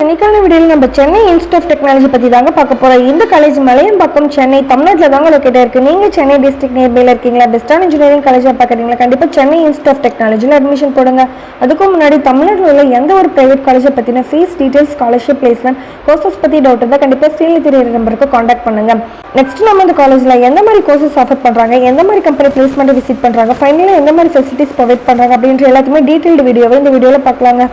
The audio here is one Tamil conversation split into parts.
இன்னைக்கான வீடியோவில் நம்ம சென்னை இன்ஸ்டியூட் ஆஃப் டெக்னாலஜி பற்றி தாங்க பார்க்க போகிறோம். இந்த காலேஜ் மலையம்பாக்கம் சென்னை தமிழ்நாட்டில் தாங்க லொக்கேட் இருக்குது. நீங்கள் சென்னை டிஸ்ட்ரிக்ட் நியர்பையில் இருக்கீங்களா, பெஸ்ட்டான இன்ஜினியரிங் காலேஜாக பார்க்குறீங்களா, கண்டிப்பாக சென்னை இன்ஸ்டியூட் ஆஃப் டெக்னாலஜியில் அட்மிஷன் போடுங்க. அதுக்கு முன்னாடி தமிழ்நாட்டில் உள்ள எந்த ஒரு ப்ரைவேட் காலேஜை பற்றின fees details, scholarship, placement, courses பற்றி டவுட் இருந்தால் கண்டிப்பாக ஸ்க்ரீனில் தெரியுற நம்பருக்கு காண்டாக்ட் பண்ணுங்க. நெக்ஸ்ட் நம்ம இந்த காலேஜில் எந்த மாதிரி கோர்சஸ் ஆஃபர் பண்ணுறாங்க, எந்த மாதிரி கம்பெனி பிளேஸ்மெண்ட் விசிட் பண்ணுறாங்க, ஃபைனலாக எந்த மாதிரி ஃபெசிலிட்டிஸ் ப்ரொவைட் பண்ணுறாங்க அப்படின்ற எல்லாத்தையுமே டீட்டெயில்டு வீடியோவை இந்த வீடியோவில் பார்க்கலாங்க.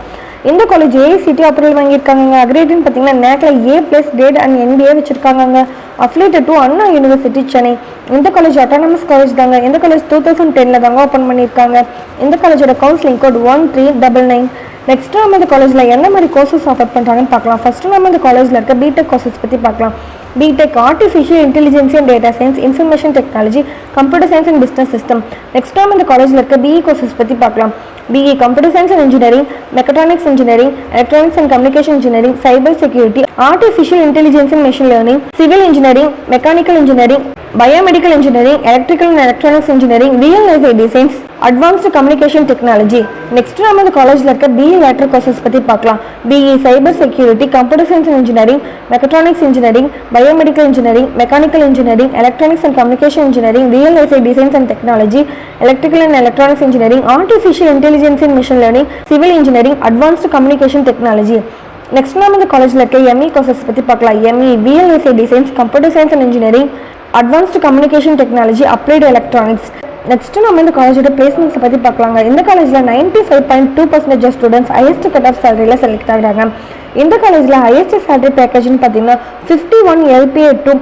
இந்த காலேஜ் ஏஐசிடி அப்ரூவல் வாங்கியிருக்காங்க. அக்ரேட்னு பார்த்தீங்கன்னா நேக்கில் A+ கிரேட் அண்ட் NBA வச்சிருக்காங்க. Affiliated to Anna university Chennai. இந்த காலேஜ் அட்டானமஸ் காலேஜ் தாங்க. இந்த காலேஜ் 2010 தாங்க ஓப்பன் பண்ணியிருக்காங்க. இந்த காலேஜோட கவுன்சிலிங் கோட் 1399. நெக்ஸ்ட் நம்ம இந்த காலேஜில் எந்த மாதிரி கோர்சஸ் ஆஃபர் பண்ணுறாங்கன்னு பார்க்கலாம். ஃபர்ஸ்ட் நம்ம இந்த காலேஜில் இருக்க பிடெக் கோர்சஸ் பற்றி பார்க்கலாம். BTech artificial intelligence and data science, information technology, computer science and business system. Next நம்ம இந்த காலேஜில் இருக்க பிஇ கோர்சஸ் பற்றி பார்க்கலாம். BE Computer Science and Engineering, Mechatronics Engineering, Electronics and Communication Engineering, Cyber Security, Artificial Intelligence and Machine Learning, Civil Engineering, Mechanical Engineering, Biomedical Engineering, Electrical and Electronics Engineering, VLSI Designs, Advanced Communication Technology. Next நம்ம இந்த காலேஜில் இருக்க BE Lateral Courses பற்றி பார்க்கலாம். BE Cyber Security, Computer Science and Engineering, Mechatronics Engineering, Biomedical Engineering, Mechanical Engineering, Electronics and Communication Engineering, VLSI Designs and Technology, Electrical and Electronics Engineering, Artificial Intelligence and Machine Learning, Civil Engineering, Advanced Communication Technology. Next நம்ம இந்த காலேஜில் இருக்க ME கோர்சஸ் பற்றி பார்க்கலாம். ME VLSI Designs, Computer Science and Engineering, Advanced Communication Technology, Applied Electronics. Next நம்ம இந்த காலேஜோட பிளேஸ்மெண்ட்ஸை பற்றி பார்க்கலாங்க. இந்த காலேஜில் 95.2% of students highest cut off சேலரியில் செலக்ட் ஆகிறாங்க. இந்த காலேஜில் ஹையஸ்ட் சேலரி பேக்கேஜ்னு பார்த்தீங்கன்னா 51 LPA டு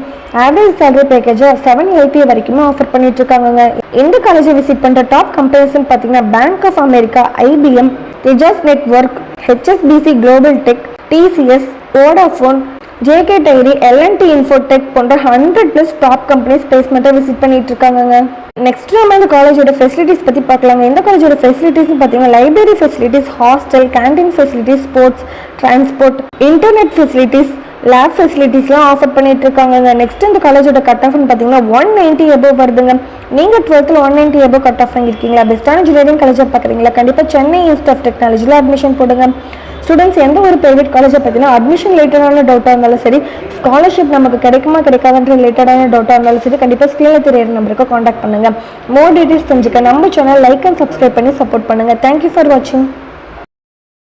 ஆவரேஜ் சேலரி பேக்கேஜை 7 LPA வரைக்குமே ஆஃபர் பண்ணிட்டு இருக்காங்க. இந்த காலேஜை விசிட் பண்ணுற டாப் கம்பெனிஸ்ன்னு பார்த்தீங்கன்னா Bank of America, IBM, Tejas Network, HSBC Global Tech, TCS, Vodafone, JK Tyre, L&T Infotech போன்ற 100+ டாப் கம்பெனிஸ் பிளேஸ்மெண்ட்டை விசிட் பண்ணிட்டு இருக்காங்க. நெக்ஸ்ட் நம்ம இந்த காலேஜோட ஃபெசிலிட்டிஸ் பற்றி பார்க்கலாங்க. இந்த காலேஜோட ஃபெசிலிட்டிஸ்னு பார்த்தீங்கன்னா library facilities, hostel, canteen facilities, sports, transport, internet facilities, lab ஃபெசிலிட்டிஸ்லாம் ஆஃபர் பண்ணிட்டு இருக்காங்க. நெக்ஸ்ட் இந்த காலேஜோட கட் ஆஃப்னு பார்த்தீங்கன்னா 190 above வருதுங்க. நீங்கள் 12th 190 above கட் ஆஃப் வாங்கியிருக்கீங்களா, பெஸ்ட்டான இன்ஜினியரிங் காலேஜாக பார்க்குறீங்களா, கண்டிப்பாக சென்னை இன்ஸ்டியூட் ஆஃப் டெக்னாலஜியில் அட்மிஷன் போடுங்க. ஸ்டூடெண்ட்ஸ் எந்த ஒரு ப்ரைவேட் காலேஜை பார்த்தீங்கன்னா அட்மிஷன் ரிலேட்டடான டவுட்டாக இருந்தாலும் சரி, ஸ்காலர்ஷிப் நமக்கு கிடைக்குமா கிடைக்காதுன்ற ரிலேட்டடான டவுட்டாக இருந்தாலும் சரி, கண்டிப்பாக ஸ்க்ரீனில் தெரியிற நம்பருக்கு காண்டாக்ட் பண்ணுங்கள். மோர் டீட்டெயில்ஸ் தெரிஞ்சுக்க நம்ம சேனல் லைக் அண்ட் சப்ஸ்கிரைப் பண்ணி சப்போர்ட் பண்ணுங்கள். தேங்க்யூ ஃபார் வாட்சிங்.